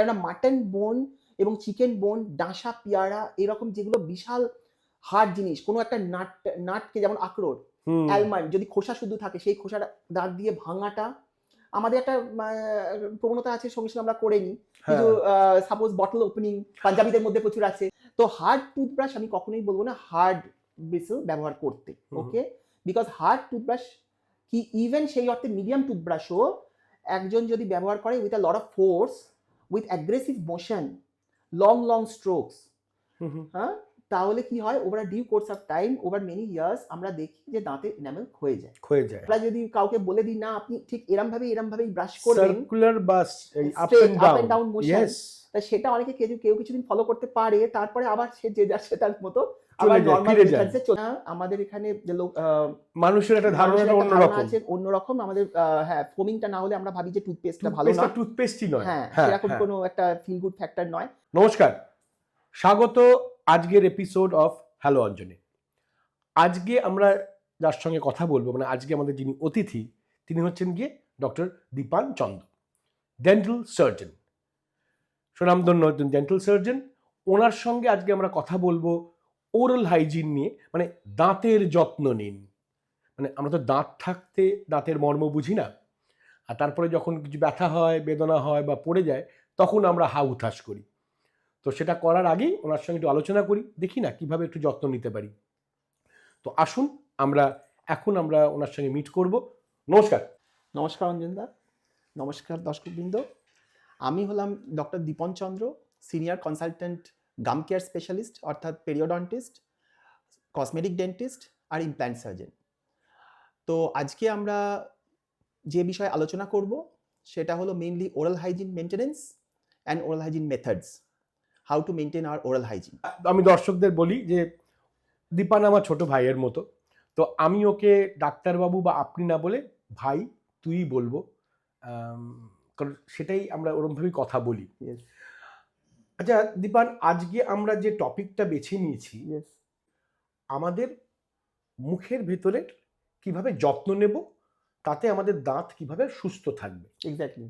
কেননা মাটন বোন এবং চিকেন বোন, ডাঁশা, পেয়ারা এরকম যেগুলো বিশাল হার্ড জিনিস, কোনো একটা নাটকে যেমন আখরোট, অ্যালমন্ড যদি খোসা শুধু থাকে সেই খোসাটা দাঁত দিয়ে ভাঙাটা আমাদের একটা প্রবণতা আছে, সঙ্গে সঙ্গে আমরা করে নিই। কিন্তু সাপোজ বটল ওপেনিং পাঞ্জাবিদের মধ্যে প্রচুর আছে। তো হার্ড টুথব্রাশ আমি কখনোই বলবো না হার্ড ব্রিসল ব্যবহার করতে, ওকে? বিকজ হার্ড টুথব্রাশ কি ইভেন সেই অর্থে মিডিয়াম টুথব্রাশও একজন যদি ব্যবহার করে with a lot of force, with aggressive motion, long strokes, হ্যাঁ, তাহলে কি হয়, over due course of time, over many years আমরা দেখি যে দাঁতে এনামেল ক্ষয়ে যায়। আমরা যদি কাউকে বলে দিই না আপনি ঠিক এরম ভাবেই ব্রাশ করবেন, circular Bass up and down motion, সেটা অনেকে কেউ কিছুদিন ফলো করতে পারে, তারপরে আবার সে যে যার সেটার মতো আবার নরমাল মেথডসে চলে। আমাদের এখানে যে মানুষের একটা ধারণা আছে অন্যরকম। আমাদের হ্যাঁ, ফোমিংটা না হলে আমরা ভাবি যে টুথপেস্টটা ভালো না, টুথপেস্টই নয়, হ্যাঁ সেরকম কোনো একটা ফিল গুড ফ্যাক্টর নয়। নমস্কার, স্বাগত আজকের এপিসোড অফ হ্যালো অঞ্জনে। আজকে আমরা যার সঙ্গে কথা বলবো, মানে আজকে আমাদের যিনি অতিথি তিনি হচ্ছেন গিয়ে ডক্টর দীপান চন্দ্র, ডেন্টাল সার্জন, সুনামধন্য ডেন্টাল সার্জন। ওনার সঙ্গে আজকে আমরা কথা বলবো ওরাল হাইজিন নিয়ে, মানে দাঁতের যত্ন নিন। মানে আমরা তো দাঁত থাকতে দাঁতের মর্ম বুঝি না, আর তারপরে যখন কিছু ব্যথা হয়, বেদনা হয় বা পড়ে যায়, তখন আমরা হা উঠাস করি। তো সেটা করার আগেই ওনার সঙ্গে একটু আলোচনা করি, দেখি না কিভাবে একটু যত্ন নিতে পারি। তো আসুন এখন আমরা ওনার সঙ্গে মিট করব। নমস্কার অঞ্জনদা, নমস্কার দর্শকবৃন্দ। আমি হলাম doctor Dipan Chandra, senior consultant gum care specialist, অর্থাৎ পেরিওডন্টিস্ট, কসমেটিক ডেন্টিস্ট আর ইমপ্ল্যান্ট সার্জন। তো আজকে আমরা যে বিষয়ে আলোচনা করব সেটা হলো mainly oral hygiene maintenance and oral hygiene methods, how to maintain our oral hygiene. আমি দর্শকদের বলি যে দীপান আমার ছোট ভাইয়ের মতো, তো আমি ওকে ডাক্তারবাবু বা আপনি না বলে ভাই তুই বলবো, কারণ সেটাই আমরা ওরমভাবেই কথা বলি। আচ্ছা দীপান, আজকে আমরা যে টপিকটা বেছে নিয়েছি, আমাদের মুখের ভেতরে কিভাবে যত্ন নেব, তাতে আমাদের দাঁত কিভাবে সুস্থ থাকবে। এক্স্যাক্টলি।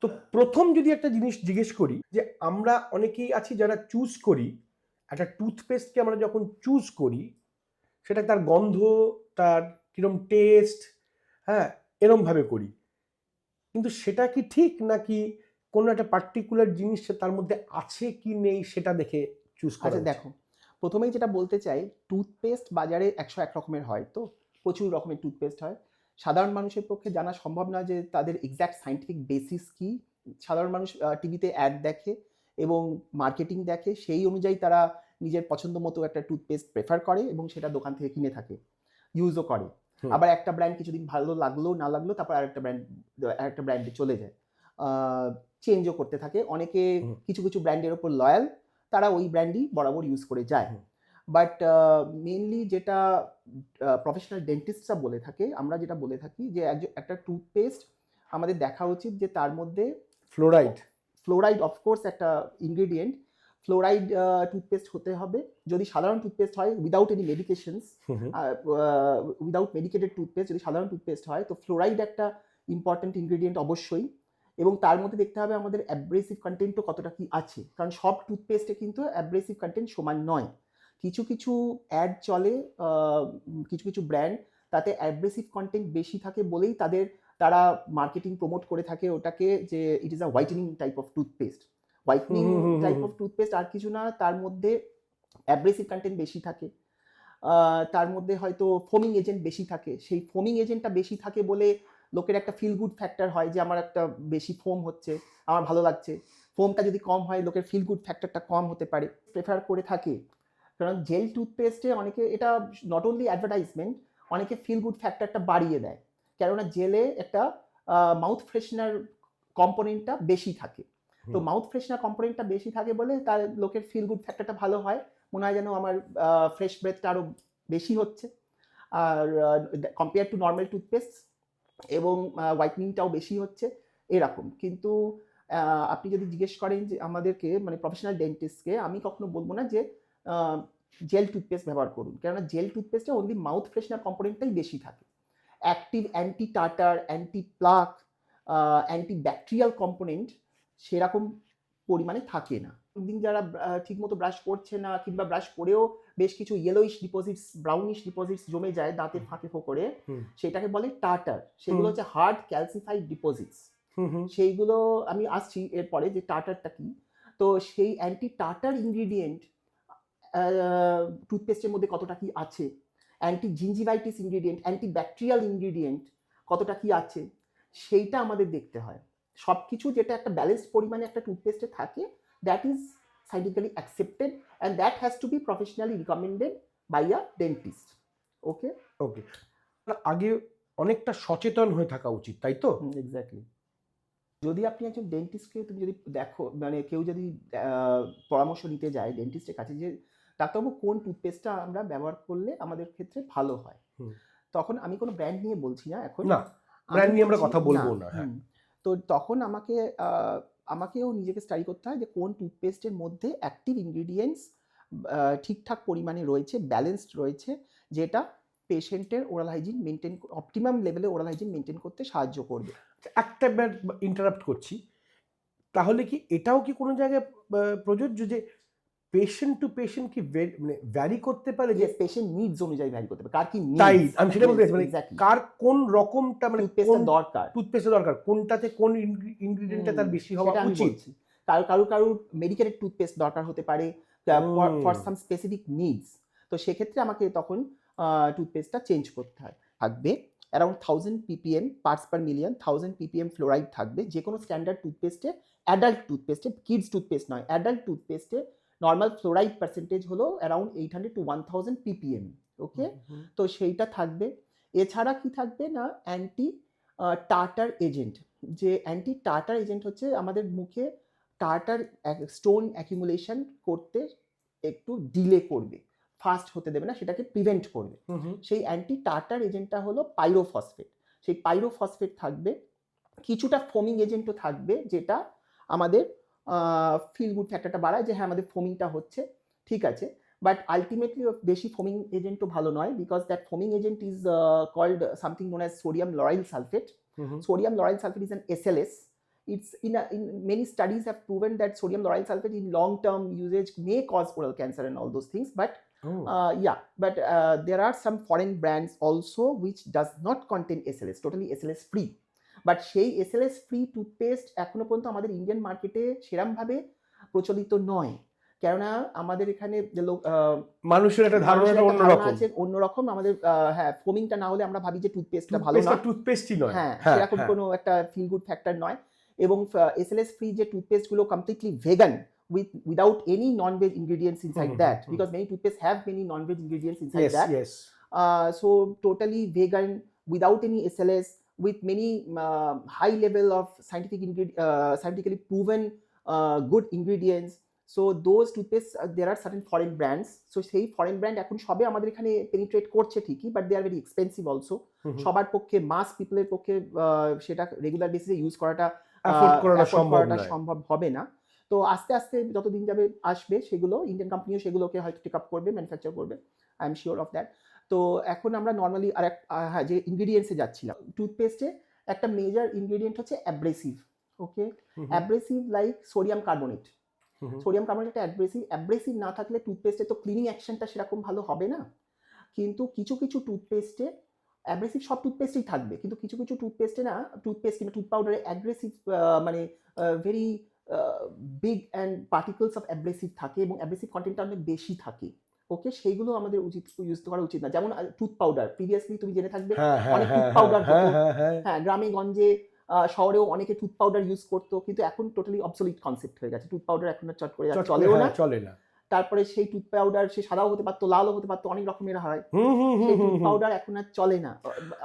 তো প্রথম যদি একটা জিনিস জিজ্ঞেস করি, যে আমরা অনেকেই আছি যারা চুজ করি একটা টুথপেস্টকে, আমরা যখন চুজ করি সেটা তার গন্ধ, তার কিরম টেস্ট, হ্যাঁ এরমভাবে করি, কিন্তু সেটা কি ঠিক নাকি কোনো একটা পার্টিকুলার জিনিস তার মধ্যে আছে কি নেই সেটা দেখে চুজ করা? দেখো, প্রথমেই যেটা বলতে চাই, টুথপেস্ট বাজারে 101 রকমের হয়, তো প্রচুর রকমের টুথপেস্ট হয়। সাধারণ মানুষের পক্ষে জানা সম্ভব না যে তাদের এক্স্যাক্ট সায়েন্টিফিক বেসিস কি। সাধারণ মানুষ টিভিতে অ্যাড দেখে এবং মার্কেটিং দেখে, সেই অনুযায়ী তারা নিজের পছন্দ মতো একটা টুথপেস্ট প্রেফার করে এবং সেটা দোকান থেকে কিনে থাকে, ইউজও করে। আবার একটা ব্র্যান্ড কিছুদিন ভালো লাগলো না লাগলো, তারপর আরেকটা ব্র্যান্ডে চলে যায়, চেঞ্জও করতে থাকে। অনেকে কিছু ব্র্যান্ডের ওপর লয়াল, তারা ওই ব্র্যান্ডই বরাবর ইউজ করে যায়। বাট মেনলি যেটা প্রফেশনাল ডেন্টিস্টরা বলে থাকে, আমরা যেটা বলে থাকি যে একটা টুথপেস্ট আমাদের দেখা উচিত যে তার মধ্যে ফ্লোরাইড অফকোর্স একটা ইনগ্রেডিয়েন্ট, ফ্লোরাইড টুথপেস্ট হতে হবে। যদি সাধারণ টুথপেস্ট হয় without any medications, without medicated toothpaste যদি সাধারণ টুথপেস্ট হয়, তো ফ্লোরাইড একটা ইম্পর্টেন্ট ইনগ্রেডিয়েন্ট অবশ্যই। এবং তার মধ্যে দেখতে হবে আমাদের অ্যাব্রেসিভ কন্টেন্টও কতটা কি আছে, কারণ সব টুথপেস্টে কিন্তু অ্যাব্রেসিভ কন্টেন্ট সমান নয়। কিছু অ্যাড চলে, কিছু ব্র্যান্ড তাতে অ্যাব্রেসিভ কন্টেন্ট বেশি থাকে বলেই তারা মার্কেটিং প্রমোট করে থাকে ওটাকে, যে it is a whitening type of toothpaste. Whitening type of toothpaste আর কিছু না, তার মধ্যে অ্যাব্রেসিভ কন্টেন্ট বেশি থাকে, তার মধ্যে হয়তো ফোমিং এজেন্ট বেশি থাকে। সেই ফোমিং এজেন্টটা বেশি থাকে বলে লোকের একটা ফিল গুড ফ্যাক্টর হয় যে আমার একটা বেশি ফোম হচ্ছে, আমার ভালো লাগছে। ফোমটা যদি কম হয় লোকের ফিল গুড ফ্যাক্টরটা কম হতে পারে, প্রেফার করে থাকে। কারণ জেল টুথপেস্টে অনেকে, এটা নট অনলি অ্যাডভার্টাইজমেন্ট, অনেকে ফিল গুড ফ্যাক্টরটা বাড়িয়ে দেয়, কেননা জেলে একটা মাউথ ফ্রেশনার কম্পোনেন্টটা বেশি থাকে। তো মাউথ ফ্রেশনার কম্পোনেন্টটা বেশি থাকে বলে তার লোকের ফিল গুড ফ্যাক্টরটা ভালো হয়, মনে হয় যেন আমার ফ্রেশ ব্রেথটা আরও বেশি হচ্ছে আর কম্পেয়ার টু নর্মাল টুথপেস্ট, এবং হোয়াইটনিংটাও বেশি হচ্ছে এরকম। কিন্তু আপনি যদি জিজ্ঞেস করেন যে আমাদেরকে, মানে প্রফেশনাল ডেন্টিস্টকে, আমি কখনো বলবো না যে জেল টুথপেস্ট ব্যবহার করুন, কেননা জেল টুথপেস্টে অনলি মাউথ ফ্রেশনার কম্পোনেন্টটাই বেশি থাকে। Active anti tartar, anti plaque, anti bacterial component সেরকম পরিমাণে থাকে না। দিন যারা ঠিকমতো ব্রাশ করছে না কিংবা ব্রাশ করেও বেশ কিছু ইয়েলোইশ ডিপোজিটস, ব্রাউনিশ ডিপোজিটস জমে যায় দাঁতের ফাঁকে ফোকরে, সেটাকে বলে টার্টার। সেগুলো হচ্ছে হার্ড ক্যালসিফাইড ডিপোজিটস। সেইগুলো আমি আসছি এরপরে যে টার্টারটা কি। তো সেই অ্যান্টি টার্টার ইনগ্রিডিয়েন্ট টুথপেস্টের মধ্যে কতটা কি আছে, anti gingivitis ingredient, anti bacterial ingredient কতটা কি আছে, সেইটা আমাদের দেখতে হয়। সব কিছু যেটা একটা ব্যালেন্সড পরিমাণে একটা টুথপেস্টে থাকে, that is scientifically accepted and that has to be professionally recommended by a dentist. Okay okay, আগে অনেকটা সচেতন হয়ে থাকা উচিত, তাই তো? এক্স্যাক্টলি। যদি আপনি একজন ডেন্টিস্টকে তুমি যদি দেখো, মানে কেউ যদি পরামর্শ নিতে যায় ডেন্টিস্টের কাছে যে ডাক্তারবাবু কোন টুথপেস্টটা আমরা ব্যবহার করলে আমাদের ক্ষেত্রে ভালো হয়, তখন আমি কোনো ব্র্যান্ড নিয়ে বলছি না এখন, না ব্র্যান্ড নিয়ে আমরা কথা বলবো না। হ্যাঁ, তো তখন আমাকেও নিজেকে স্টাডি করতে হয় যে কোন টুথপেস্টের মধ্যে অ্যাক্টিভ ইনগ্রিডিয়েন্টস ঠিকঠাক পরিমাণে রয়েছে, ব্যালেন্সড রয়েছে, যেটা পেশেন্টের ওরাল হাইজিন মেনটেন, অপটিমাম লেভেলে ওরাল হাইজিন মেনটেন করতে সাহায্য করবে। একটা ইন্টারাপ্ট করছি, তাহলে কি এটাও কি কোনো জায়গায় প্রযোজ্য যে পেশেন্ট টু পেশেন্ট কি মানে ভ্যারি করতে পারে, যে পেশেন্ট নিডস অনুযায়ী ভ্যারি করতে পারে, কার কি তাই আমি সেটা বলতে চাইছি, মানে কার কোন রকমটা মানে টুথপেস্ট দরকার, কোনটাতে কোন ইনগ্রিডিয়েন্টটা তার বেশি হওয়া উচিত। কারো মেডিকেটেড টুথপেস্ট দরকার হতে পারে ফর সাম স্পেসিফিক নিডস, তো সেক্ষেত্রে আমাকে তখন টুথপেস্টটা চেঞ্জ করতে হয়। থাকবে around 1000 ppm parts per million, 1000 ppm fluoride থাকবে যে কোনো স্ট্যান্ডার্ড টুথপেস্টে। অ্যাডাল্ট টুথপেস্টে, কিডস টুথপেস্ট নয়, অ্যাডাল্ট টুথপেস্টে নর্মাল ফ্লোরাইড পার্সেন্টেজ হলো অ্যারাউন্ড 800 to 1000 ppm। ওকে, তো সেইটা থাকবে। এছাড়া কি থাকবে না, অ্যান্টি টার্টার এজেন্ট। যে অ্যান্টি টার্টার এজেন্ট হচ্ছে আমাদের মুখে টার্টার স্টোন অ্যাকিউমুলেশন করতে একটু ডিলে করবে, ফাস্ট হতে দেবে না, সেটাকে প্রিভেন্ট করবে। সেই অ্যান্টি টার্টার এজেন্টটা হলো পাইরোফসফেট। সেই পাইরোফসফেট থাকবে। কিছুটা ফোমিং এজেন্টও থাকবে, যেটা আমাদের ফিল গুড ফ্যাক্টরটা বাড়ায়, যে হ্যাঁ আমাদের ফোমিংটা হচ্ছে, ঠিক আছে। বাট আলটিমেটলি বেশি ফোমিং এজেন্টও ভালো নয়, because that foaming agent is called something known as sodium lauryl sulphate. Sodium lauryl sulfate is an SLS. It's in many studies have proven that sodium lauryl sulfate in long term usage may cause oral cancer and all those things, but there are some foreign brands also which does not contain SLS, totally SLS free. But সেই SLS free toothpaste এখনো পর্যন্ত আমাদের Indian মার্কেটে সেরমভাবে প্রচলিত নয়, কেননা আমাদের এখানে মানুষের একটা ধারণা আছে অন্যরকম। আমাদের হ্যাঁ, ফোমিংটা না হলে আমরা ভাবি যে টুথপেস্টটা ভালো না, টুথপেস্টই নয়, হ্যাঁ সেরকম কোনো একটা ফিল গুড ফ্যাক্টর নয়। এবং SLS ফ্রি যে টুথপেস্টগুলো completely vegan without any non-veg ingredients inside that, because many toothpaste have many non-veg ingredients inside that. So totally vegan without any SLS, with many high level of scientifically proven good ingredients. So those toothpaste, there are certain foreign brands. So সেই foreign brand এখন সবে আমাদের এখানে penetrate করছে ঠিকই, but they are very expensive also. সবার পক্ষে, মাস পিপলের পক্ষে সেটা রেগুলার বেসিসে ইউজ করাটা সম্ভব হবে না। তো আস্তে আস্তে যত দিন যাবে আসবে, সেগুলো ইন্ডিয়ান কোম্পানিও সেগুলোকে হয়তো টেক আপ করবে, ম্যানুফ্যাকচার করবে, I am sure of that. তো এখন আমরা নর্মালি হ্যাঁ যে ইনগ্রিডিয়েন্টসে যাচ্ছিলাম, টুথপেস্টে একটা মেজর ইনগ্রিডিয়েন্ট হচ্ছে abrasive. Okay, abrasive like sodium carbonate. Sodium carbonate একটা অ্যাব্রেসিভ না থাকলে টুথপেস্টে তো ক্লিনিং অ্যাকশনটা সেরকম ভালো হবে না। কিন্তু কিছু কিছু টুথপেস্টে অ্যাব্রেসিভ, সব টুথপেস্টেই থাকবে, কিন্তু কিছু কিছু টুথপেস্টে না, টুথপেস্ট কিংবা টুথ পাউডারে অ্যাগ্রেসিভ মানে very big and particles of abrasive থাকে, এবং অ্যাব্রেসিভ কন্টেন্টটা অনেক বেশি থাকে। ওকে, সেইগুলো আমাদের ইউজ করা উচিত না। যেমন টুথ পাউডার, প্রিভিয়াসলি তুমি জেনে থাকবে অনেক টুথ পাউডার হতো, হ্যাঁ গ্রামে গঞ্জে শহরেও অনেকে টুথ পাউডার ইউজ করতো, কিন্তু এখন টোটালি অবসলিট কনসেপ্ট হয়ে গেছে। টুথ পাউডার এখন চট করে চলে না। তারপরে সেই টুথ পাউডার সে সাদাও হতে পারতো, লালও হতে পারতো, অনেক রকমের হয়, সেই টুথ পাউডার এখন আর চলে না,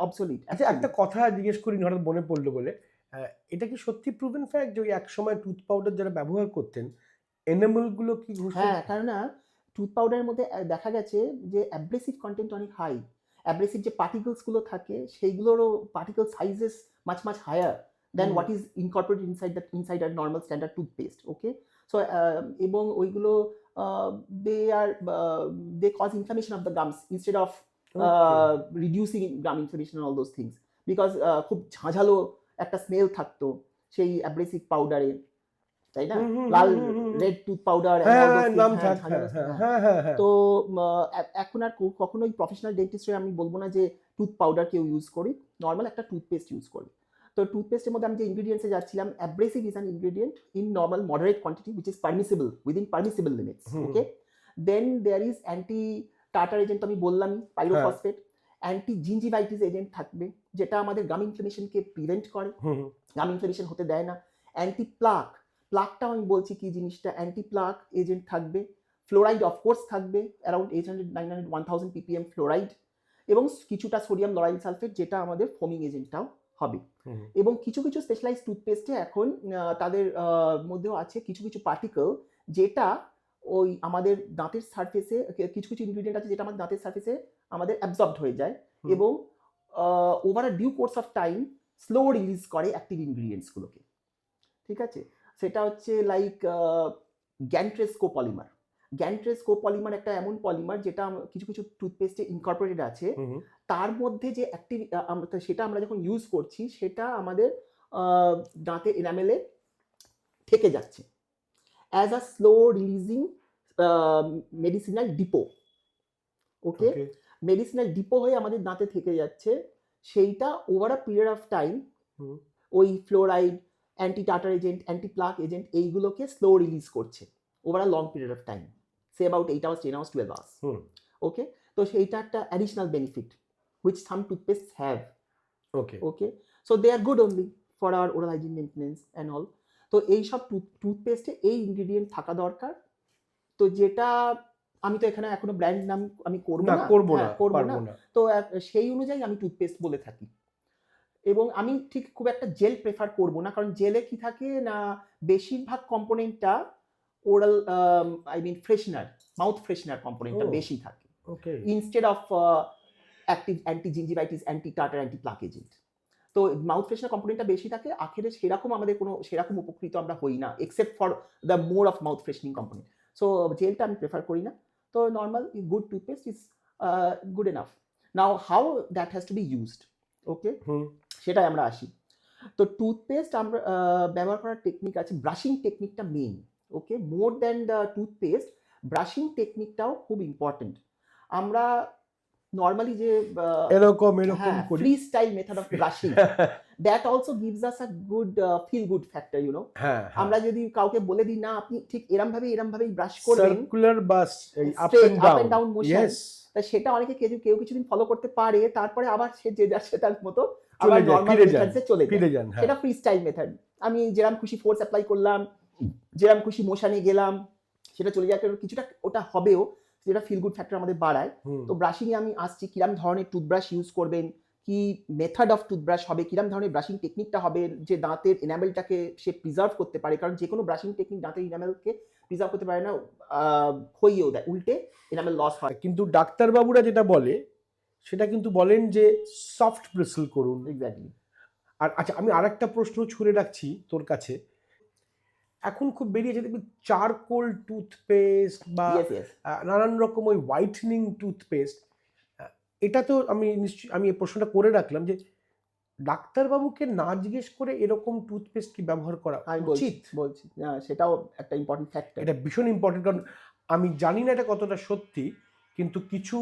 অবসলিট। আচ্ছা, একটা কথা জিজ্ঞেস করি, হঠাৎ মনে পড়লো বলে, এটা কি সত্যি প্রুভেন ফ্যাক্ট যে এক সময় টুথ পাউডার যারা ব্যবহার করতেন এনামেল গুলো কি? হ্যাঁ, কারণ টুথ পাউডারের মধ্যে দেখা গেছে যে অ্যাব্রেসিভ কন্টেন্ট অনেক হাই। অ্যাব্রেসিভ যে পার্টিকলস গুলো থাকে, সেইগুলোরও particle sizes much much higher than what is incorporated inside a normal standard toothpaste. Okay, so এবং ওইগুলো they cause inflammation of the gums instead of reducing gum inflammation and all those things, because খুব ঝাঁঝালো একটা smell থাকতো সেই abrasive পাউডারে। তাই না? হুম, হুম, লাল হুম, হুম, হুম। Red tooth powder হ্যাঁ, নাম থাক, হ্যাঁ, হ্যাঁ। তো এখন আর কখনোই প্রফেশনাল ডেন্টিস্টে আমি বলবো না যে টুথ পাউডার কেউ ইউজ করি, নর্মাল একটা টুথপেস্ট ইউজ করি। তো টুথপেস্টের মধ্যে আমি যে ইনগ্রিডিয়েন্টসে যাচ্ছিলাম, abrasive is an ingredient in normal moderate quantity which is permissible within permissible limits, hmm, okay? Then there is anti tartar agent, আমি বললামই, হ্যাঁ। পাইরোফসফেট। অ্যান্টি জিঞ্জিভাইটিস এজেন্ট থাকবে, যেটা আমাদের গাম ইনফ্লেমেশনকে প্রিভেন্ট করে, হুম, গাম ইনফ্লেমেশন হতে দেয় না। অ্যান্টি প্লাক, প্লাকটাও আমি বলছি কি জিনিসটা, অ্যান্টি প্লাক এজেন্ট থাকবে। ফ্লোরাইড অফকোর্স থাকবে, অ্যারাউন্ড 800, 900, 1000 ppm ফ্লোরাইড, এবং কিছুটা সোডিয়াম লরাইল সালফেট, যেটা আমাদের ফোমিং এজেন্টটাও হবে। হুম, এবং কিছু কিছু স্পেশালাইজ টুথপেস্টে এখন তাদের মধ্যেও আছে কিছু কিছু পার্টিকেল, যেটা ওই আমাদের দাঁতের সারফেসে, কিছু কিছু ইনগ্রিডিয়েন্ট আছে যেটা আমাদের দাঁতের সারফেসে আমাদের অ্যাবজর্বড হয়ে যায়, হুম। এবং over a due course of time slow release করে অ্যাক্টিভ ইনগ্রিডিয়েন্টসগুলোকে। ঠিক আছে? সেটা হচ্ছে লাইক গ্যান্ট্রেস কোপলিমার। গ্যান্ট্রেস কোপলিমার একটা এমন পলিমার যেটা কিছু কিছু টুথপেস্টে ইনকর্পোরেটেড আছে। হুম, তার মধ্যে যে অ্যাক্টিভ, সেটা আমরা যখন ইউজ করছি সেটা আমাদের দাঁতের এনামেলে থেকে যাচ্ছে as a slow releasing medicinal depot, okay? Okay. Medicinal depot হয়ে আমাদের দাঁতে থেকে যাচ্ছে। সেইটা over a period of time hmm, ওই fluoride, anti tartar agent, anti plaque agent এইগুলোকে স্লো রিলিজ করছে over a long period of time, say about 8 hours, 10 hours, 12 hours, hmm, okay? তো সেইটা একটা additional benefit which some toothpastes have, okay. okay? So they are good only for our oral hygiene maintenance and all. তো এইসব টুথপেস্টে এই ingredient থাকা দরকার। তো যেটা আমি তো এখানে এখনো ব্র্যান্ড নাম আমি করব না, না, করবো না, হ্যাঁ, করব না। পারবো না। তো সেই অনুযায়ী আমি টুথপেস্ট বলে থাকি। এবং আমি ঠিক খুব একটা জেল প্রেফার করব না, কারণ জেলে কি থাকে না, বেশিরভাগ কম্পোনেন্টটা oral, I mean freshener, mouth freshener কম্পোনেন্টটা ও। বেশি থাকে, okay. Instead of active anti gingivitis, anti tartar, anti plaque agent. তো মাউথ ফ্রেশনার কম্পোনেন্টটা বেশি থাকে, আখেরে সেরকম আমাদের কোনো সেরকম উপকৃত আমরা হই না, except for the more of mouth freshening component. So জেলটা আমি প্রেফার করি না। তো normal good toothpaste is good enough. Now how that has to be used, okay? Hmm, সেটাই আমরা আসি। তো টুথপেস্ট আমরা ব্যবহার করার টেকনিক আছে, ব্রাশিং টেকনিকটা main, okay? More than the toothpaste, brushing টেকনিকটাও খুব ইম্পর্টেন্ট। আমরা নর্মালি যে এরকম হ্যাঁ, করি। Free style method of brushing, that also gives us a good feel good factor, you know? হ্যাঁ, আমরা যদি কাউকে বলে দিই না আপনি ঠিক এরমভাবেই ব্রাশ করবেন, সার্কুলার বাস, এই up straight and up down. And down motion, yes. তা সেটা অনেকে কেউ কিছুদিন ফলো করতে পারে, তারপরে আবার সে যে যার সেটার মতো চলে আবার যায়, নরমাল ফিরে যান, মেথডসে চলে যায়। ফিরে যান, হ্যাঁ। সেটা ফ্রি স্টাইল মেথড। আমি যেরকম খুশি ফোর্স অ্যাপ্লাই করলাম, যেরকম খুশি মোশনে গেলাম, সেটা চলে যায়, কারণ কিছুটা ওটা হবেও, যেটা ফিল গুড ফ্যাক্টর আমাদের বাড়ায়। হুম, তো ব্রাশিংয়ে আমি আসছি, কিরম ধরনের টুথব্রাশ ইউজ করবেন, কি মেথড অফ টুথব্রাশ হবে, কিরম ধরনের ব্রাশিং টেকনিকটা হবে যে দাঁতের এনামেলটাকে সে প্রিজার্ভ করতে পারে, কারণ যে কোনো ব্রাশিং টেকনিক দাঁতের এনামেলকে প্রিজার্ভ করতে পারে না, ক্ষয়িয়েও দেয়, উল্টে এনামেল লস হয়। কিন্তু ডাক্তারবাবুরা যেটা বলে সেটা কিন্তু বলেন যে সফট ব্রিসল করুন। এক্স্যাক্টলি। আর আচ্ছা, আমি আরেকটা প্রশ্ন ছুড়ে রাখছি তোর কাছে। এখন খুব বেরিয়েছে দেখবি চারকোল টুথপেস্ট বা ইয়েস, ইয়েস। নানান রকম ওই হোয়াইটনিং টুথপেস্ট। এটা তো আমি নিশ্চয়ই আমি এই প্রশ্নটা করে রাখলাম যে ডাক্তারবাবুকে না জিজ্ঞেস করে এরকম টুথপেস্ট কি ব্যবহার করা আমি বলছি উচিত? বলছি সেটাও একটা ইম্পর্টেন্ট ফ্যাক্টর। এটা ভীষণ ইম্পর্টেন্ট, কারণ আমি জানি না এটা কতটা সত্যি, কিন্তু কিছু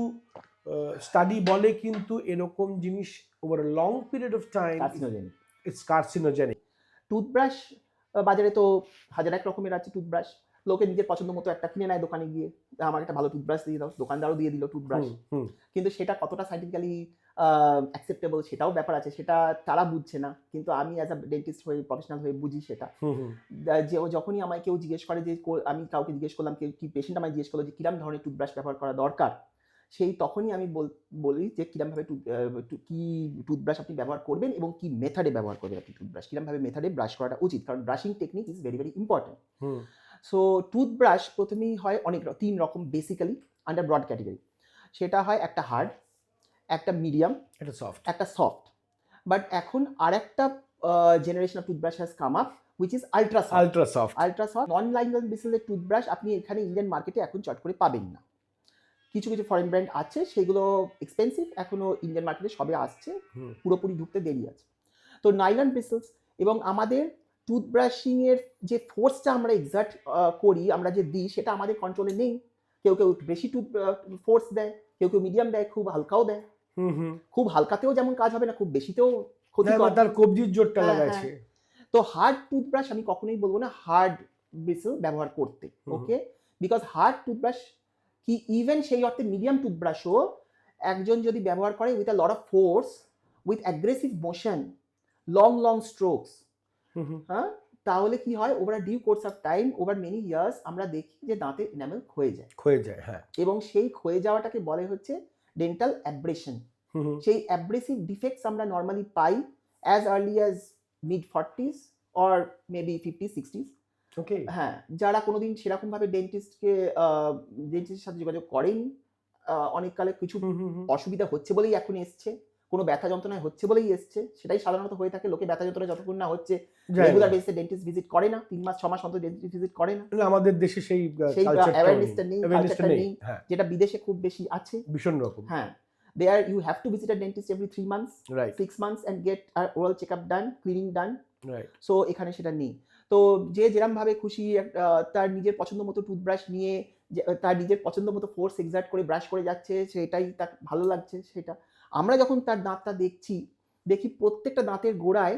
স্টাডি বলে কিন্তু এরকম জিনিস over long period of time carcinogenic. It's carcinogenic. Toothbrush বাজারে তো হাজার এক রকমের আছে টুথব্রাশ। লোকে নিজের পছন্দ মতো একটা কিনে নেয় দোকানে গিয়ে, আমাকে একটা ভালো টুথব্রাশ দিয়ে দাও, দোকানদারও দিয়ে দিল টুথব্রাশ। হুম, হুম, কিন্তু সেটা কতটা সায়েন্টিফিক্যালি অ্যাকসেপ্টেবল সেটাও ব্যাপার আছে, সেটা তারা বুঝছে না, কিন্তু আমি অ্যাজ আ ডেন্টিস্ট হয়ে, প্রফেশনাল হয়ে বুঝি সেটা। হুম, হুম, যে যখনই আমায় কেউ জিজ্ঞেস করে যে আমি কাউকে জিজ্ঞেস করলাম, কেউ কি পেশেন্ট আমায় জিজ্ঞেস করলো যে কিরম ধরনের টুথব্রাশ ব্যবহার করা দরকার, সেই তখনই আমি বলি যে কিরমভাবে কি টুথব্রাশ আপনি ব্যবহার করবেন এবং কি মেথডে ব্যবহার করবেন আপনি টুথব্রাশ, কিরমভাবে মেথডে ব্রাশ করাটা উচিত, কারণ brushing technique is very very important. Hmm, so toothbrush প্রথমেই হয় তিন রকম বেসিক্যালি আন্ডার ব্রড ক্যাটেগরি। সেটা হয় একটা হার্ড, একটা মিডিয়াম, এটা সফট। একটা সফট। বাট এখন আরেকটা generation of toothbrush has come up which is ultra soft. Ultra soft. Ultra soft non linear বেসিসের টুথব্রাশ আপনি এখানে ইন্ডিয়ান মার্কেটে এখন চট করে পাবেন না। কিছু কিছু ফরেন ব্র্যান্ড আছে, সেগুলো এক্সপেন্সিভ, এখনো ইন্ডিয়ান মার্কেটে সবে আসছে, হুম, পুরোপুরি ঢুকতে দেরি আছে। তো নাইলন ব্রিসেলস এবং আমাদের টুথব্রাশিং এর যে ফোর্সটা আমরা এক্সার্ট করি, আমরা যে দিই, সেটা আমাদের কন্ট্রোলে নেই। কেউ কেউ বেশি ফোর্স দেয়, কেউ কেউ মিডিয়াম দেয়, খুব হালকাও দেয়। খুব হালকাতেও যেমন কাজ হবে না, খুব বেশিতেও ক্ষতিকর। তার কবজির জোরটা হ্যাঁ, লাগাচ্ছে। তো হার্ড টুথব্রাশ আমি কখনোই বলবো না হার্ড ব্রিসেল ব্যবহার করতে, ওকে? বিকজ হার্ড টুথব্রাশ কি ইভেন সেই অর্থে মিডিয়াম টুথব্রাশও একজন যদি ব্যবহার করে with a lot of force, with aggressive motion, long strokes, হ্যাঁ, তাহলে কি হয়, over due course of time, over many years আমরা দেখি যে দাঁতের এনামেল ক্ষয়ে যায়, হ্যাঁ। এবং সেই ক্ষয়ে যাওয়াটাকে বলে হচ্ছে ডেন্টাল অ্যাব্রেশন। সেই অ্যাব্রেসিভ ডিফেক্টস আমরা normally pi as early as mid-40s or maybe 50s 60s। ওকে। হ্যাঁ, যারা কোনোদিন সেরকমভাবে ডেন্টিস্টের সাথে যোগাযোগ করেনি, অনেককালে কিছু অসুবিধা হচ্ছে বলেই এখন এসছে, কোনো ব্যথা যন্ত্রণায় হচ্ছে বলেই এসছে, সেটাই সাধারণত হয়ে থাকে। লোকে ব্যথা যন্ত্রণা যতক্ষণ না হচ্ছে রেগুলার বেসিসে ডেন্টিস্ট ভিজিট করে না, 3 মাস 6 মাস অন্তর ডেন্টিস্ট ভিজিট করে না। আমাদের দেশে সেই অ্যাওয়ারনেসটা নেই, কালচারটা নেই, যেটা বিদেশে খুব বেশি আছে ভীষণ রকম। হ্যাঁ, there you have to visit a dentist every 3 months, Right. 6 months and get an oral checkup done, cleaning done. Right. So এখানে সেটা নেই। তো যে যেরকম ভাবে খুশি তার নিজের পছন্দ মতো টুথব্রাশ নিয়ে তার নিজের পছন্দ মতো ফোর্স এক্সার্ট করে ব্রাশ করে যাচ্ছে, সেটাই তার ভালো লাগছে সেটা। আমরা যখন তার দাঁতটা দেখি প্রত্যেকটা দাঁতের গোড়ায়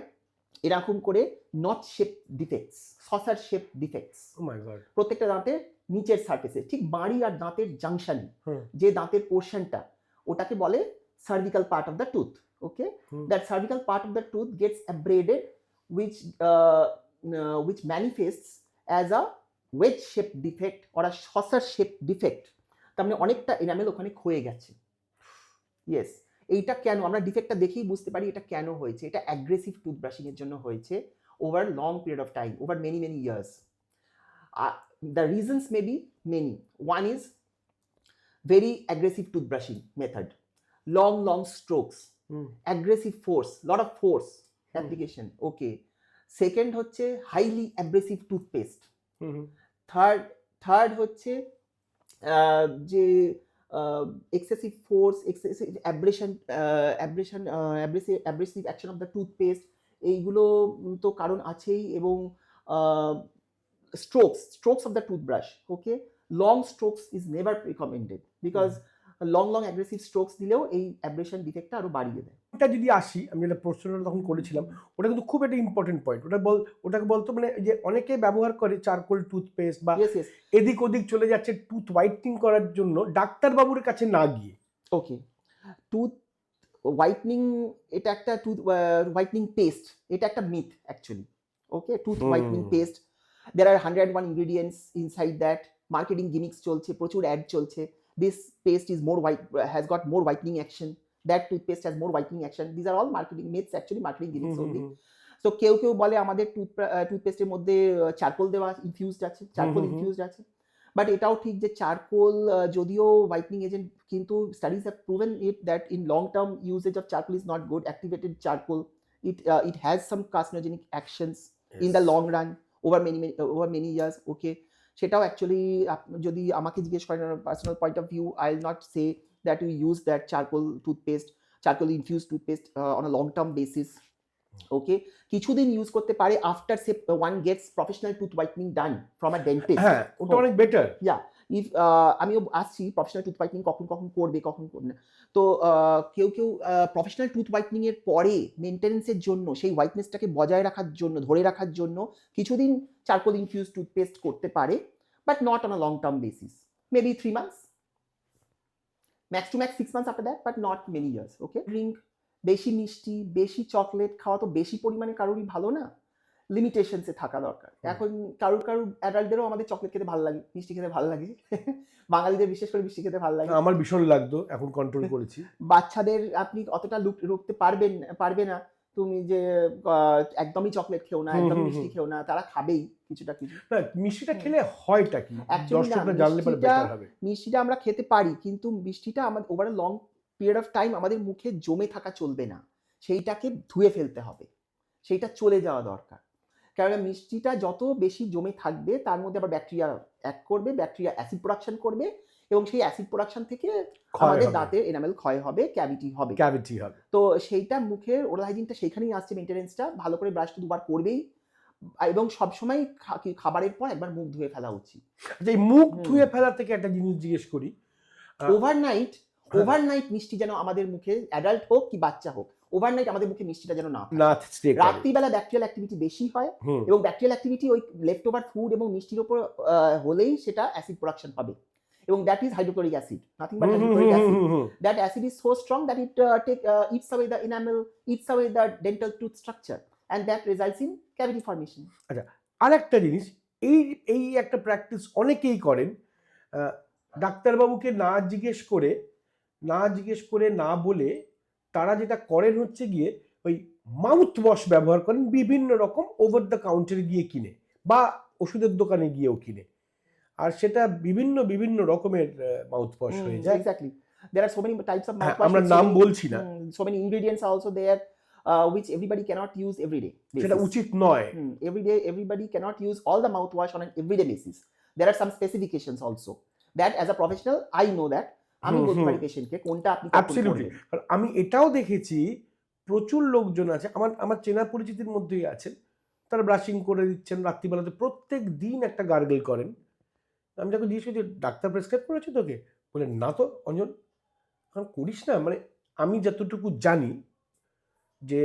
এরকম করে knot shape defects, saucer shape defects. Oh my god. প্রত্যেকটা দাঁতের নিচের সারফেসে, ঠিক বাড়ি আর দাঁতের জাংশনে যে দাঁতের পোর্শনটা, ওটাকে বলে cervical part of the tooth, okay? That cervical part of the tooth gets abraded, which manifests as a wedge shaped defect or a saucer shaped defect. তার মানে অনেকটা এনামেল ওখানে ক্ষয়ে গেছে। ইয়েস, এইটা কেন আমরা ডিফেক্টটা দেখেই বুঝতে পারি এটা কেন হয়েছে। এটা অ্যাগ্রেসিভ টুথব্রাশিং এর জন্য হয়েছে, over long period of time, over many years. The reasons may be many. One is very aggressive toothbrushing method, long strokes, aggressive force, lot of force application, okay. Second হচ্ছে highly abrasive toothpaste. Third হচ্ছে যে excessive force, excessive abrasive action of the toothpaste, এইগুলো তো কারণ আছেই। এবং strokes of the toothbrush, okay. Long strokes is never recommended because long aggressive strokes দিলেও এই অ্যাব্রেশন ডিফেক্টটা আরো বাড়িয়ে দেয়। এটা যদি আসি, আমি যেটা প্রশ্নটা তখন করেছিলাম, ওটা কিন্তু খুব একটা ইম্পর্টেন্ট পয়েন্ট। ওটাকে বলতো মানে যে অনেকে ব্যবহার করে চারকোল টুথপেস্ট বা এদিক ওদিক চলে যাচ্ছে টুথ হোয়াইটনিং করার জন্য ডাক্তারবাবুর কাছে না গিয়ে। ওকে, টুথ হোয়াইটনিং এটা একটা টুথ হোয়াইটনিং পেস্ট, এটা একটা myth actually, okay. Tooth whitening paste, there are 101 ingredients inside that, marketing gimmicks চলছে, প্রচুর অ্যাড চলছে, this paste is more white, has got more whitening action, that toothpaste has more whitening action. These are all marketing myths, actually marketing gimmicks only. So কেউ বলে আমাদের টুথপেস্টের মধ্যে charcoal দেওয়া infused আছে, charcoal infused আছে, but এটাও ঠিক যে চারকোল যদিও হোয়াইটনিং এজেন্ট, কিন্তু studies have proven it that in long term uses of charcoal is not good. Activated charcoal, it has some carcinogenic actions in the long run over many years, okay. সেটাও actually যদি আমাকে জিজ্ঞেস করেন personal point of view, I will not say that you use that charcoal infused toothpaste on a long term basis, okay. কিছুদিন use করতে পারে after say one gets professional tooth whitening done from a dentist. হ্যাঁ, ওটা অনেক better. Yeah, if আমিও আসছি professional tooth whitening কখন করবে, কখন করবে না। তো কেউ প্রফেশনাল টুথ হোয়াইটনিং এর পরে মেনটেন্যান্সের জন্য, সেই হোয়াইটনেসটাকে বজায় রাখার জন্য, ধরে রাখার জন্য কিছুদিন চারকোল ইনফিউজ টুথপেস্ট করতে পারে, but not on a long term basis, maybe 3 months, max to max 6 months after that, but not many years, okay. Drink, বেশি মিষ্টি, বেশি চকলেট খাওয়া তো বেশি পরিমাণে কারোরই ভালো না, লিমিটেশনসে থাকা দরকার। এখন কারুর অ্যাডাল্টদেরও আমাদের চকলেট খেতে ভালো লাগে, মিষ্টি খেতে ভালো লাগে, বাঙালিদের বিশেষ করে মিষ্টি খেতে ভালো লাগে। আমার ভীষণ লাগতো, এখন কন্ট্রোল করেছি। বাচ্চাদের আপনি অতটা রুখতে পারবে না তুমি যে একদমই চকলেট খেও না, একদম মিষ্টি খেও না, তারা খাবেই কিছুটা কিছু। না, মিষ্টিটা খেলে হয়টা কি দর্শকরা জানলে পরে বেটার হবে। মিষ্টিটা আমরা খেতে পারি, কিন্তু মিষ্টিটা আমাদের over long period of time আমাদের মুখে জমে থাকা চলবে না, সেইটাকে ধুয়ে ফেলতে হবে, সেইটা চলে যাওয়া দরকার। কারণ মিষ্টিটা যত বেশি জমে থাকবে তার মধ্যে আবার ব্যাকটেরিয়া অ্যাড করবে, ব্যাকটেরিয়া অ্যাসিড প্রোডাকশন করবে, এবং সেই অ্যাসিড প্রোডাকশন থেকে আমাদের দাঁতের এনামেল ক্ষয় হবে, ক্যাভিটি হবে। তো সেইটা মুখের ওরাল হাইজিনটা সেইখানেই আসছে, মেইনটেনেন্সটা ভালো করে ব্রাশ তো দুবার করবেই, এবং সবসময় খাবারের পর একবার মুখ ধুয়ে ফেলা উচিত। যে মুখ ধুয়ে ফেলা থেকে একটা জিনিস জিজ্ঞেস করি, ওভারনাইট মিষ্টি যেন আমাদের মুখে, অ্যাডাল্ট হোক কি বাচ্চা হোক, ওভারনাইট আমাদের মুখে মিষ্টিটা যেন না থাকে। না স্টে করে। রাত্রিবেলা ব্যাকটেরিয়াল অ্যাক্টিভিটি বেশি হয় এবং ব্যাকটেরিয়াল অ্যাক্টিভিটি ওই লেফট ওভার ফুড এবং মিষ্টির উপর হলেই সেটা অ্যাসিড প্রোডাকশন হবে, এবং that is hydrochloric acid, nothing but hydrochloric acid. That acid is so strong that it eats away the enamel, eats away the dental tooth structure, and that results in cavity formation. আচ্ছা, আরেকটা জিনিস, এই এই একটা practice অনেকেই করেন, ডাক্তারবাবুকে না জিজ্ঞেস করে না বলে তারা যেটা করেন হচ্ছে গিয়ে ওই মাউথ ওয়াশ ব্যবহার করেন বিভিন্ন রকম, ওভার দ্য কাউন্টারে গিয়ে কিনে বা ওষুধের দোকানে গিয়েও কিনে, আর সেটা বিভিন্ন রকমের মাউথ ওয়াশ হয়ে যায়। Exactly. There are so many types of mouthwash. আমরা নাম বলছি না। So many ingredients are also there which everybody cannot use every day basis. সেটা উচিত নয়। Every day everybody cannot use all the mouthwash on an everyday basis. There are some specifications also that as a professional I know that আমি বলতে পারি পেশেন্টকে কোনটা আপনি কখন অ্যাবসলিউটলি। কারণ আমি এটাও দেখেছি প্রচুর লোকজন আছে, আমার চেনা পরিচিতির মধ্যেই আছেন, তারা ব্রাশিং করে দিচ্ছেন রাত্রিবেলাতে, প্রত্যেক দিন একটা গার্গল করেন। আমি যখন জিজ্ঞেস করছি ডাক্তার প্রেসক্রাইব করেছে তোকে, বলেন না তো অঞ্জন, করিস না। মানে আমি যতটুকু জানি যে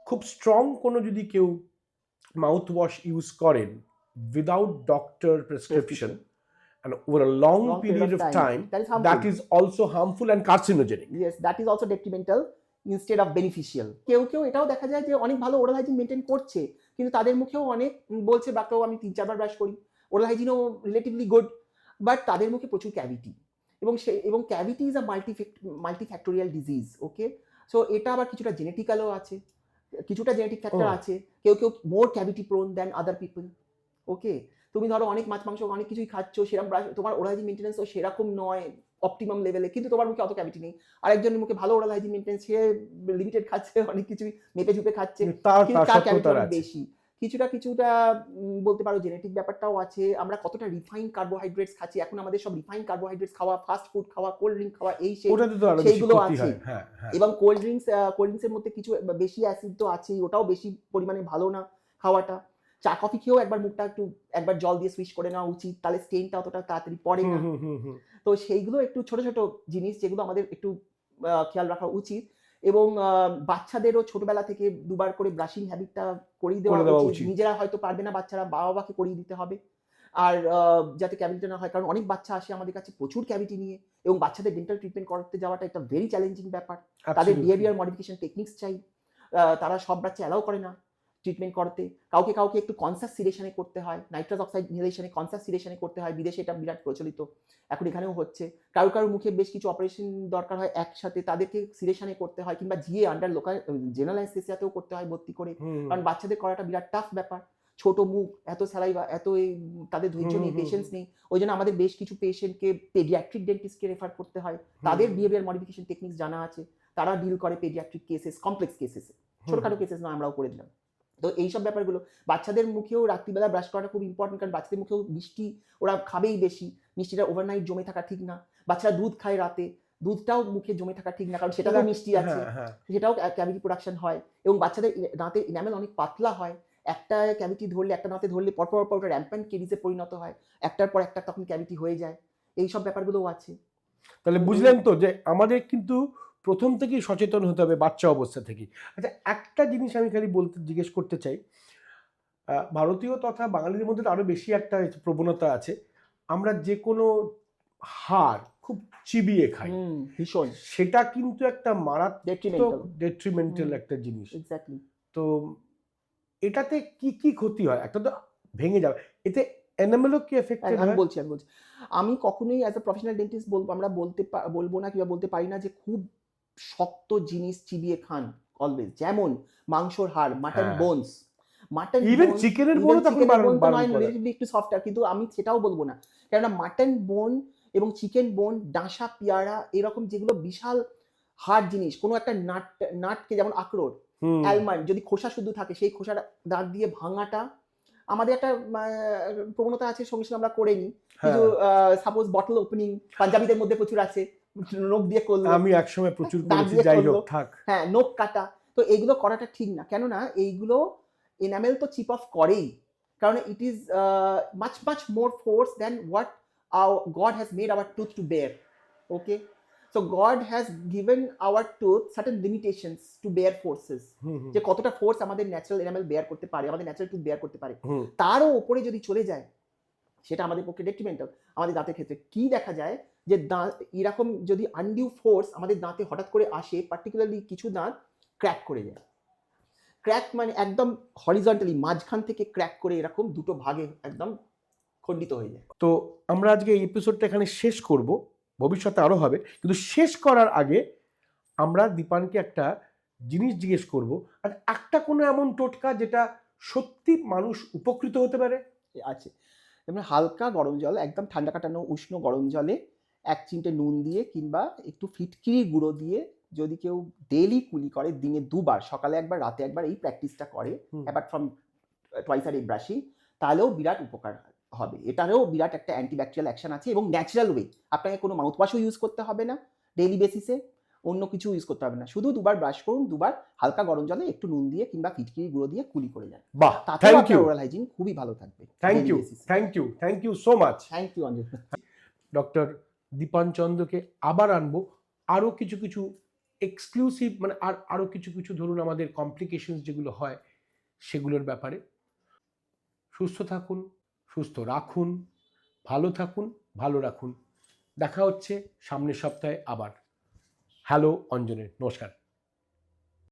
খুব স্ট্রং কোনো যদি কেউ মাউথ ওয়াশ ইউজ করেন without doctor prescription and over a long period of time, that is also harmful and carcinogenic. Yes, that is also detrimental instead of beneficial. কেউ এটাও দেখা যায় যে অনেক ভালো ওরাল হাইজিন মেনটেন করছে, কিন্তু তাদের মুখেও অনেক বলছে ডাক্তার আমি 3-4 বার ব্রাশ করি, ওরাল হাইজিনও রিলেটিভলি গুড, বাট তাদের মুখে প্রচুর ক্যাভিটি, এবং cavity is a multifactorial disease. Okay, so এটা আবার কিছুটা জেনেটিক্যালও আছে, কিছুটা জেনেটিক ফ্যাক্টর আছে। কেউ more cavity prone than other people. Okay, তুমি ধরো অনেক মাছ মাংস অনেক কিছুই খাচ্ছ, সেরকম তোমার ওরাল হাইজিন মেনটেন্যান্সও সেরকম নয় অপটিমাম লেভেলে, কিন্তু তোমার মুখে অত ক্যাভিটি নেই। আরেকজনের মুখে ভালো ওরাল হাইজিন মেনটেন্যান্স, সে লিমিটেড খাচ্ছে, অনেক কিছুই মেপে ঝুপে খাচ্ছে, তার ক্যাভিটি বেশি। কিছুটা বলতে পারো জেনেটিক ব্যাপারটাও আছে। আমরা কতটা রিফাইন্ড কার্বোহাইড্রেটস খাচ্ছি, এখন আমাদের সব রিফাইন্ড কার্বোহাইড্রেটস খাওয়া, ফাস্ট ফুড খাওয়া, কোল্ড ড্রিঙ্ক খাওয়া, সেইগুলো আছে। এবং কোল্ড ড্রিঙ্কসের মধ্যে কিছু বেশি অ্যাসিড তো আছেই, ওটাও বেশি পরিমাণে ভালো না খাওয়াটা। চা কফি খেয়েও মুখটা একবার জল দিয়ে সুইচ করে নেওয়া উচিত, তাহলে স্টেনটা অতটা তাড়াতাড়ি পড়ে না। তো সেইগুলো একটু ছোট জিনিস যেগুলো আমাদের একটু খেয়াল রাখা উচিত। এবং বাচ্চাদেরও ছোটবেলা থেকে 2 বার করে ব্রাশিং হ্যাবিটটা করিয়ে দেওয়া উচিত। নিজেরা হয়তো পারবে না বাচ্চারা, বাবাকে করিয়ে দিতে হবে, আর যাতে ক্যাভিটি না হয়। কারণ অনেক বাচ্চা আসে আমাদের কাছে প্রচুর ক্যাভিটি নিয়ে, এবং বাচ্চাদের ডেন্টাল ট্রিটমেন্ট করতে যাওয়াটা একটা ভেরি চ্যালেঞ্জিং ব্যাপার। তাদের বিহেভিয়ার মডিফিকেশন টেকনিক্স চাই, তারা সব বাচ্চা অ্যালাউ করে না ট্রিটমেন্ট করতে। কাউকে একটু কনসাস সিডেশনে করতে হয়, নাইট্রাস অক্সাইড ইনহেলেশনে, কনসাস সিডেশনে করতে হয়। বিদেশে এটা বিরাট প্রচলিত, এখন এখানেও হচ্ছে। কারো মুখে বেশ কিছু অপারেশন দরকার হয় একসাথে, তাদেরকে সিডেশনে করতে হয়, কিংবা জিএ আন্ডার লোকাল জেনারেল অ্যানেস্থেসিয়াতেও করতে হয় ভর্তি করে। কারণ বাচ্চাদের করাটা বিরাট টাফ ব্যাপার, ছোট মুখ, এত স্যালাইভা, এত তাদের ধৈর্য নেই, পেশেন্স নেই। ওই জন্য আমাদের বেশ কিছু পেশেন্টকে পেডিয়াট্রিক ডেন্টিস্টকে রেফার করতে হয়। তাদের বিহেভিয়ার মডিফিকেশন টেকনিক্স জানা আছে, তারা ডিল করে পেডিয়াট্রিক কেসেস, কমপ্লেক্স কেসেস, ছোটখাটো কেসেস নয়, আমরাও করে দিলাম। তো এইসব ব্যাপারগুলো বাচ্চাদের মুখেও রাত্রিবেলা ব্রাশ করাটা খুব ইম্পর্টেন্ট, কারণ বাচ্চাদের মুখেও মিষ্টি ওরা খাবেই বেশি, মিষ্টিটা ওভারনাইট জমে থাকা ঠিক না। বাচ্চারা দুধ খায় রাতে, দুধটাও মুখে জমে থাকা ঠিক না, কারণ সেটাও মিষ্টি আছে, সেটাও ক্যাভিটি প্রোডাকশন হয়। এবং বাচ্চাদের দাঁতের ইনামেল অনেক পাতলা হয়, একটা ক্যাভিটি ধরলে, একটা দাঁতে ধরলে পরপর ওটা র্যাম্প্যান্ট কেরিজে পরিণত হয়, একটার পর একটা তখন ক্যাভিটি হয়ে যায়। এইসব ব্যাপারগুলোও আছে। তাহলে বুঝলেন তো যে আমাদের কিন্তু প্রথম থেকেই সচেতন হতে হবে বাচ্চা অবস্থা থেকে। আচ্ছা, একটা জিনিস আমি খালি জিজ্ঞেস করতে চাই, ভারতীয় তথা বাঙালিদের মধ্যে আরো বেশি একটা প্রবণতা আছে, আমরা যে কোনো হাড় খুব চিবিয়ে খাই, ভীষণ, সেটা কিন্তু একটা মারাত্মক ডেট্রিমেন্টাল একটা জিনিস। এক্স্যাক্টলি। তো এটাতে কি ক্ষতি হয়? একটা তো ভেঙে যাবে, এতে এনামেলও কি এফেক্টেড হয়? আমি বলছি আমি কখনোই অ্যাজ আ প্রফেশনাল ডেন্টিস্ট বলবো না কিংবা বলতে পারি না যে খুব শক্ত জিনিস চিবিয়ে খান অলওয়েজ। যেমন মাংসর হাড়, মাটন বোনস, ইভেন চিকেনের বোনও তখন রিলেটিভলি একটু সফটার, কিন্তু আমি সেটাও বলবো না, কেননা মাটন বোন এবং চিকেন বোন, ডাঁশা, পেয়ারা, এরকম যেগুলো বিশাল হার্ড জিনিস, কোনো একটা নাটকে, যেমন আখরোট, অ্যালমন্ড, যদি খোসা শুদ্ধ থাকে সেই খোসাটা দাঁত দিয়ে ভাঙাটা আমাদের একটা প্রবণতা আছে, সঙ্গে সঙ্গে আমরা করে নিই। কিন্তু সাপোজ বটল ওপেনিং পাঞ্জাবিদের মধ্যে প্রচুর আছে, নখ দিয়ে করলো, আমি একসময় প্রচুর করেছি, যাই হোক থাক। হ্যাঁ, নখ কাটা, তো এইগুলো করাটা ঠিক না। কেননা এইগুলো এনামেল তো চিপ অফ করেই, কারণ it is much much more force than what God has made our tooth to bear. Okay, so God has given our tooth certain limitations to bear forces, যে কতটা ফোর্স আমাদের natural enamel bear করতে পারে, আমাদের natural tooth bear করতে পারে, তারও ওপরে যদি চলে যায় সেটা আমাদের পক্ষে ডেট্রিমেন্টাল। আমাদের দাঁতের ক্ষেত্রে কি দেখা যায়, যে দাঁত এরকম যদি আনডিউ ফোর্স আমাদের দাঁতে হঠাৎ করে আসে, পার্টিকুলারলি কিছু দাঁত ক্র্যাক করে যায়। ক্র্যাক মানে একদম হরিজন্টালি মাঝখান থেকে ক্র্যাক করে এরকম দুটো ভাগে একদম খণ্ডিত হয়ে যায়। তো আমরা আজকে এই এপিসোডটা এখানে শেষ করব, ভবিষ্যতে আরও হবে, কিন্তু শেষ করার আগে আমরা দীপানকে একটা জিনিস জিজ্ঞেস করব, আর একটা কোনো এমন টোটকা যেটা সত্যি মানুষ উপকৃত হতে পারে। আছে, যেমন হালকা গরম জল, একদম ঠান্ডা কাটানো উষ্ণ গরম জলে 1 চিমটে নুন দিয়ে কিংবা একটু ফিটকিরি গুঁড়ো দিয়ে যদি কেউ ডেইলি কুলি করে, দিনে 2 বার, সকালে একবার রাতে একবার, এই প্র্যাকটিসটা করে apart from twice a day brushing, তাহলেও বিরাট উপকার হবে। এটারও বিরাট একটা অ্যান্টিব্যাকটেরিয়াল অ্যাকশন আছে এবং ন্যাচারাল ওয়ে। আপনাকে কোনো মাউথওয়াশও ইউজ করতে হবে না ডেইলি বেসিসে, অন্য কিছু ইউজ করতে হবে না, শুধু 2 বার ব্রাশ করুন, 2 বার হালকা গরম জলে একটু নুন দিয়ে কিংবা ফিটকিরি গুঁড়ো দিয়ে কুলি করে যান। বাহ, তাতেও থ্যাংক আপনার ইউ, ওরাল হাইজিন খুবই ভালো থাকবে। Thank you, thank you, thank you so much. Thank you Anjan. Doctor Dipan চন্দ্রকে আবার আনবো আরও কিছু কিছু এক্সক্লুসিভ, মানে আরও কিছু কিছু ধরুন আমাদের কমপ্লিকেশনস যেগুলো হয় সেগুলোর ব্যাপারে। সুস্থ থাকুন, সুস্থ রাখুন, ভালো থাকুন, ভালো রাখুন। দেখা হচ্ছে সামনের সপ্তাহে আবার। হ্যালো অঞ্জনের, নমস্কার।